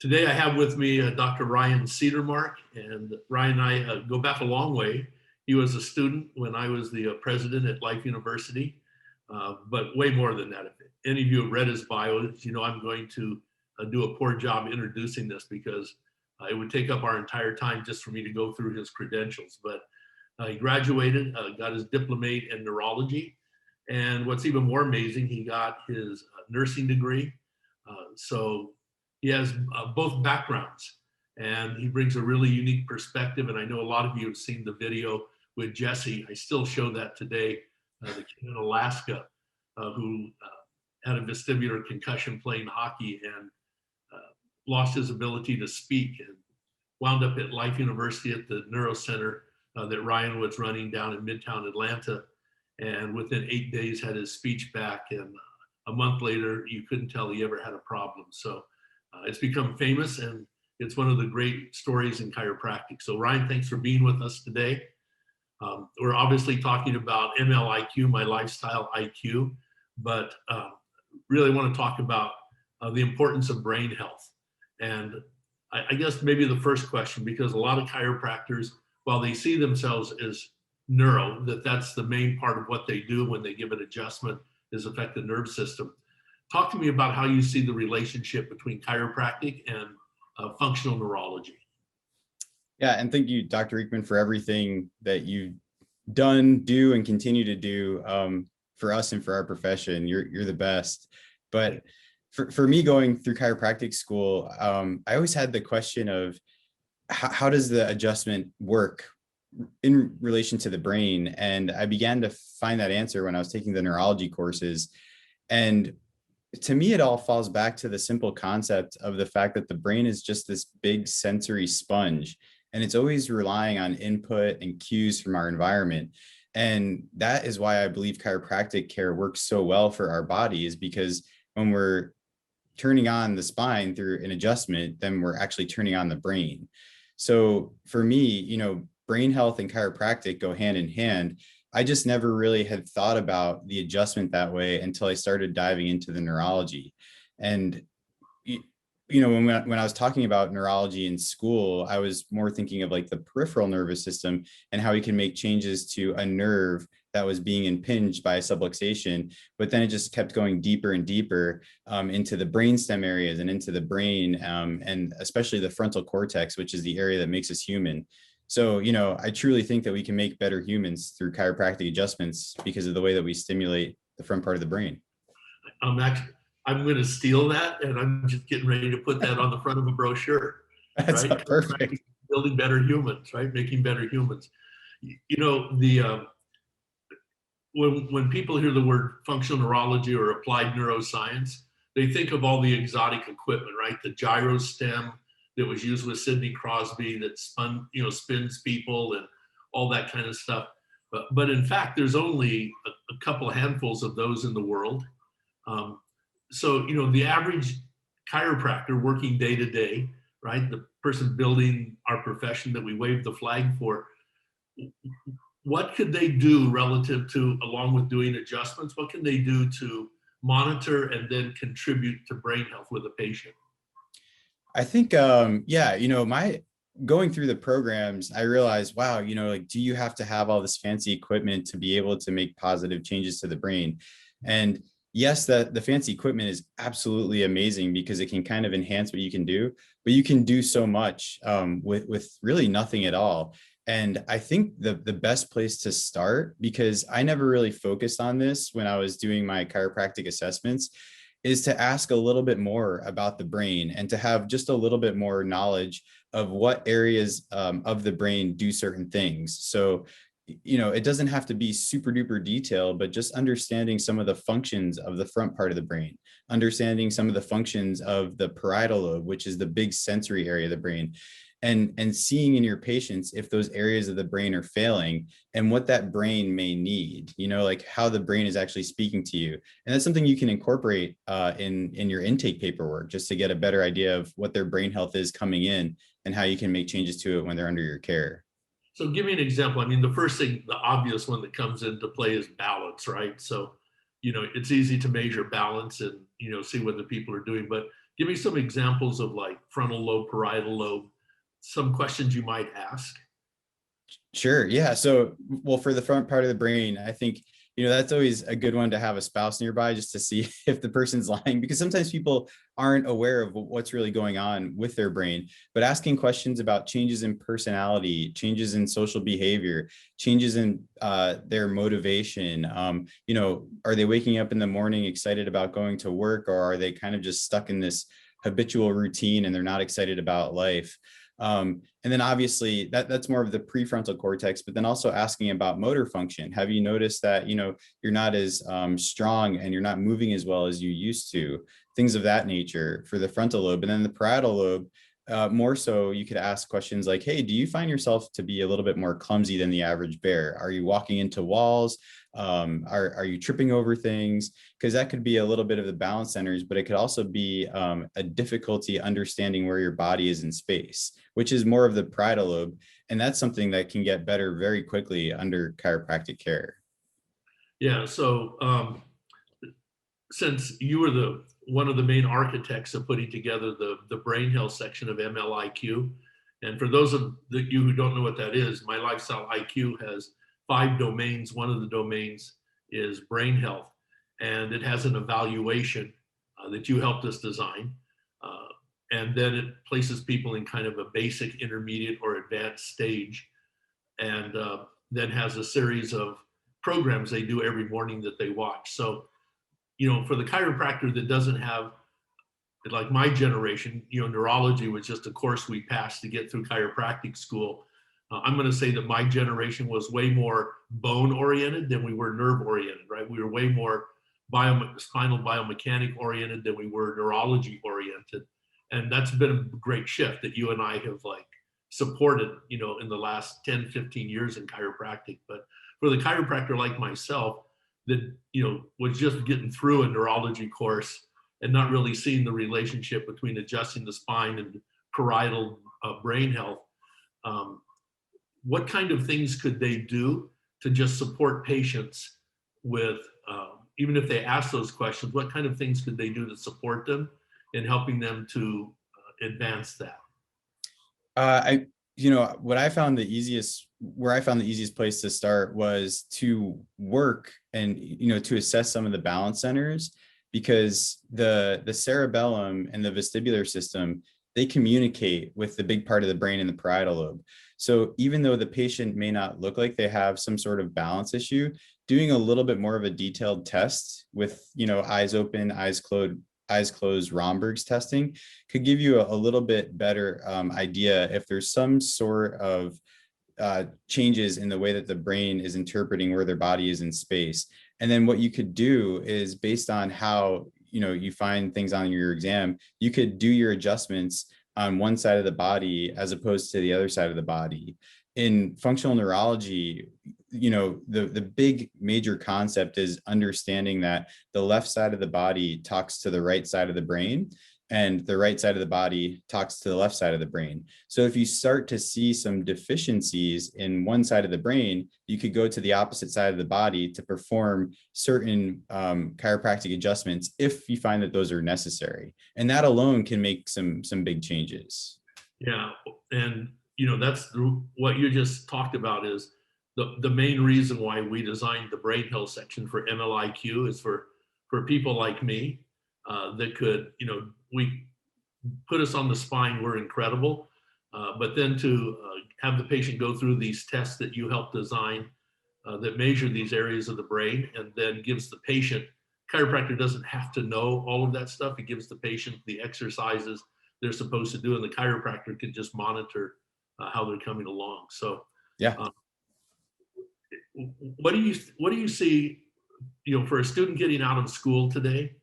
Today I have with me Dr. Ryan Cedermark, and Ryan and I go back a long way. He was a student when I was the president at Life University, but way more than that. If any of you have read his bio, you know I'm going to do a poor job introducing this because it would take up our entire time just for me to go through his credentials. But he graduated, got his diplomate in neurology, and what's even more amazing, he got his nursing degree. So he has both backgrounds, and he brings a really unique perspective. And I know a lot of you have seen the video with Jesse. I still show that today, the kid in Alaska who had a vestibular concussion playing hockey and lost his ability to speak and wound up at Life University at the Neuro Center that Ryan was running down in Midtown Atlanta. And within 8 days had his speech back, and a month later, you couldn't tell he ever had a problem. So it's become famous, and it's one of the great stories in chiropractic. So Ryan, thanks for being with us today. We're obviously talking about MLiQ, my lifestyle IQ, but really want to talk about the importance of brain health. And I guess maybe the first question, because a lot of chiropractors, while they see themselves as neuro, that's the main part of what they do when they give an adjustment, is affect the nerve system. Talk to me about how you see the relationship between chiropractic and functional neurology. Yeah, and thank you, Dr. Reikeman, for everything that you've done, do, and continue to do for us and for our profession. You're the best. But for me, going through chiropractic school, I always had the question of how does the adjustment work in relation to the brain? And I began to find that answer when I was taking the neurology courses. And to me, it all falls back to the simple concept of the fact that the brain is just this big sensory sponge, and it's always relying on input and cues from our environment. And that is why I believe chiropractic care works so well for our bodies, because when we're turning on the spine through an adjustment, then we're actually turning on the brain. So for me, brain health and chiropractic go hand in hand. I just never really had thought about the adjustment that way until I started diving into the neurology. And when I was talking about neurology in school, I was more thinking of like the peripheral nervous system and how we can make changes to a nerve that was being impinged by a subluxation. But then it just kept going deeper and deeper into the brainstem areas and into the brain, and especially the frontal cortex, which is the area that makes us human. So, I truly think that we can make better humans through chiropractic adjustments because of the way that we stimulate the front part of the brain. I'm going to steal that, and I'm just getting ready to put that on the front of a brochure. That's right? Perfect. Building better humans, right? Making better humans. When people hear the word functional neurology or applied neuroscience, they think of all the exotic equipment, right? The gyro stem that was used with Sidney Crosby that spins people and all that kind of stuff. But in fact, there's only a couple handfuls of those in the world. So the average chiropractor working day to day, right? The person building our profession that we wave the flag for, what could they do relative to, along with doing adjustments, what can they do to monitor and then contribute to brain health with a patient? I think, my going through the programs, I realized, wow, do you have to have all this fancy equipment to be able to make positive changes to the brain? And yes, the fancy equipment is absolutely amazing because it can kind of enhance what you can do, but you can do so much with really nothing at all. And I think the best place to start, because I never really focused on this when I was doing my chiropractic assessments, is to ask a little bit more about the brain and to have just a little bit more knowledge of what areas of the brain do certain things. So, it doesn't have to be super duper detailed, but just understanding some of the functions of the front part of the brain, understanding some of the functions of the parietal lobe, which is the big sensory area of the brain, and seeing in your patients if those areas of the brain are failing and what that brain may need, like how the brain is actually speaking to you. And that's something you can incorporate in your intake paperwork, just to get a better idea of what their brain health is coming in and how you can make changes to it when they're under your care. So give me an example. I mean, the first thing, the obvious one that comes into play is balance, right? So, it's easy to measure balance and, see what the people are doing, but Give me some examples of like frontal lobe, parietal lobe, some questions you might ask. Sure. Yeah. So, well, for the front part of the brain, I think, that's always a good one to have a spouse nearby just to see if the person's lying, because sometimes people aren't aware of what's really going on with their brain. But asking questions about changes in personality, changes in social behavior, changes in their motivation, are they waking up in the morning excited about going to work, or are they kind of just stuck in this habitual routine and they're not excited about life? And then obviously that's more of the prefrontal cortex, but then also asking about motor function. Have you noticed that, you're not as strong and you're not moving as well as you used to? Things of that nature for the frontal lobe. And then the parietal lobe, more so you could ask questions like, hey, do you find yourself to be a little bit more clumsy than the average bear? Are you walking into walls? Are you tripping over things? Because that could be a little bit of the balance centers, but it could also be a difficulty understanding where your body is in space, which is more of the parietal lobe. And that's something that can get better very quickly under chiropractic care. Yeah. So since you were one of the main architects of putting together the brain health section of MLiQ, and for those of you who don't know what that is, My Lifestyle IQ has 5 domains. One of the domains is brain health, and it has an evaluation that you helped us design. And then it places people in kind of a basic, intermediate, or advanced stage, and then has a series of programs they do every morning that they watch. So, for the chiropractor that doesn't have, like my generation, neurology was just a course we passed to get through chiropractic school. I'm going to say that my generation was way more bone oriented than we were nerve oriented, right? We were way more spinal biomechanic oriented than we were neurology oriented. And that's been a great shift that you and I have like supported, in the last 10, 15 years in chiropractic. But for the chiropractor like myself that, was just getting through a neurology course and not really seeing the relationship between adjusting the spine and parietal brain health, what kind of things could they do to just support patients with, even if they ask those questions, what kind of things could they do to support them in helping them to advance that? What I found where I found the easiest place to start was to work and, to assess some of the balance centers, because the cerebellum and the vestibular system, they communicate with the big part of the brain and the parietal lobe. So even though the patient may not look like they have some sort of balance issue, doing a little bit more of a detailed test with, eyes open, eyes closed Romberg's testing could give you a little bit better idea if there's some sort of changes in the way that the brain is interpreting where their body is in space. And then what you could do is, based on how you find things on your exam, you could do your adjustments on one side of the body as opposed to the other side of the body. In functional neurology, the big major concept is understanding that the left side of the body talks to the right side of the brain, and the right side of the body talks to the left side of the brain. So if you start to see some deficiencies in one side of the brain, you could go to the opposite side of the body to perform certain chiropractic adjustments if you find that those are necessary. And that alone can make some big changes. Yeah. And, that's what you just talked about is the main reason why we designed the brain health section for MLiQ is for people like me that could, we put us on the spine, we're incredible. But then to have the patient go through these tests that you helped design that measure these areas of the brain, and then gives the patient, chiropractor doesn't have to know all of that stuff. It gives the patient the exercises they're supposed to do, and the chiropractor can just monitor how they're coming along. So yeah. What do you see, for a student getting out of school today,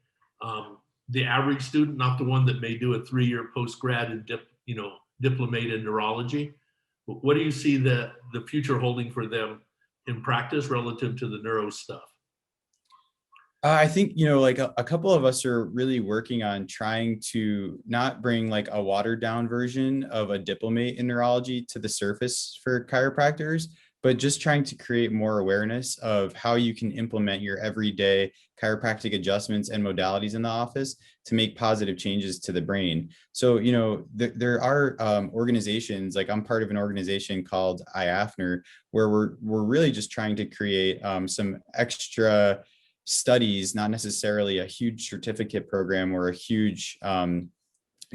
the average student, not the one that may do a 3-year post-grad and diplomate in neurology, what do you see the future holding for them in practice relative to the neuro stuff? I think, like a couple of us are really working on trying to not bring like a watered down version of a diplomate in neurology to the surface for chiropractors, but just trying to create more awareness of how you can implement your everyday chiropractic adjustments and modalities in the office to make positive changes to the brain. So, you know, there are organizations, like I'm part of an organization called IAFNR, where we're really just trying to create some extra studies, not necessarily a huge certificate program or a huge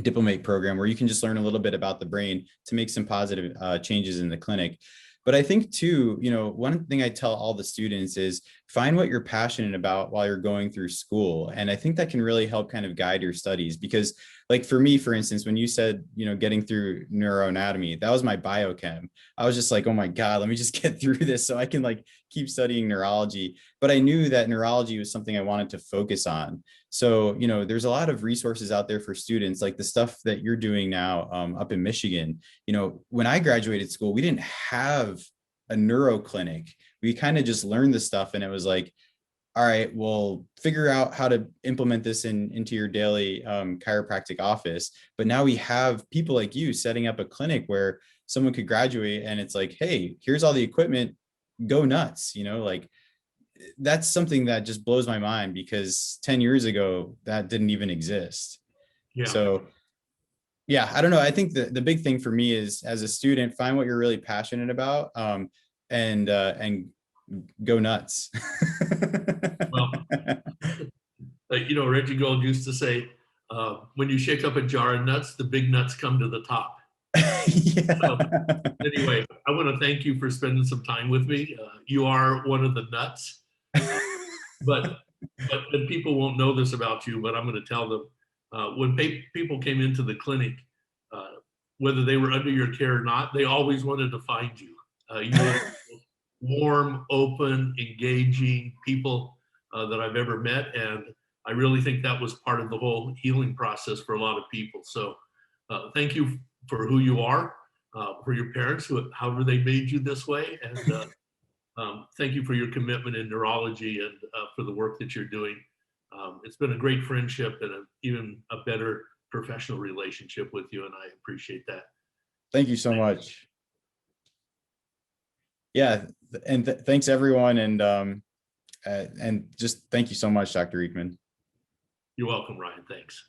diplomate program where you can just learn a little bit about the brain to make some positive changes in the clinic. But I think too, you know, one thing I tell all the students is find what you're passionate about while you're going through school. And I think that can really help kind of guide your studies, because like for me, for instance, when you said, you know, getting through neuroanatomy, that was my biochem. I was just like, oh my God, let me just get through this so I can like keep studying neurology. But I knew that neurology was something I wanted to focus on. So, you know, there's a lot of resources out there for students, like the stuff that you're doing now up in Michigan. You know, when I graduated school, we didn't have a neuro clinic. We kind of just learned the stuff, and it was like, all right, well, figure out how to implement this into your daily chiropractic office. But now we have people like you setting up a clinic where someone could graduate and it's like, hey, here's all the equipment, go nuts, you know, like that's something that just blows my mind, because 10 years ago that didn't even exist. Yeah. So yeah, I don't know. I think the big thing for me is, as a student, find what you're really passionate about, and go nuts. Well, you know, Reggie Gold used to say, when you shake up a jar of nuts, the big nuts come to the top. Yeah. So anyway, I want to thank you for spending some time with me. You are one of the nuts, but people won't know this about you, but I'm going to tell them. When people came into the clinic, whether they were under your care or not, they always wanted to find you. You were warm, open, engaging people that I've ever met, and I really think that was part of the whole healing process for a lot of people. So thank you for who you are, for your parents, however they made you this way, and thank you for your commitment in neurology and for the work that you're doing. It's been a great friendship and even a better professional relationship with you, and I appreciate that. Thank you so much. Yeah, and thanks everyone, and just thank you so much, Dr. Reikeman. You're welcome, Ryan. Thanks.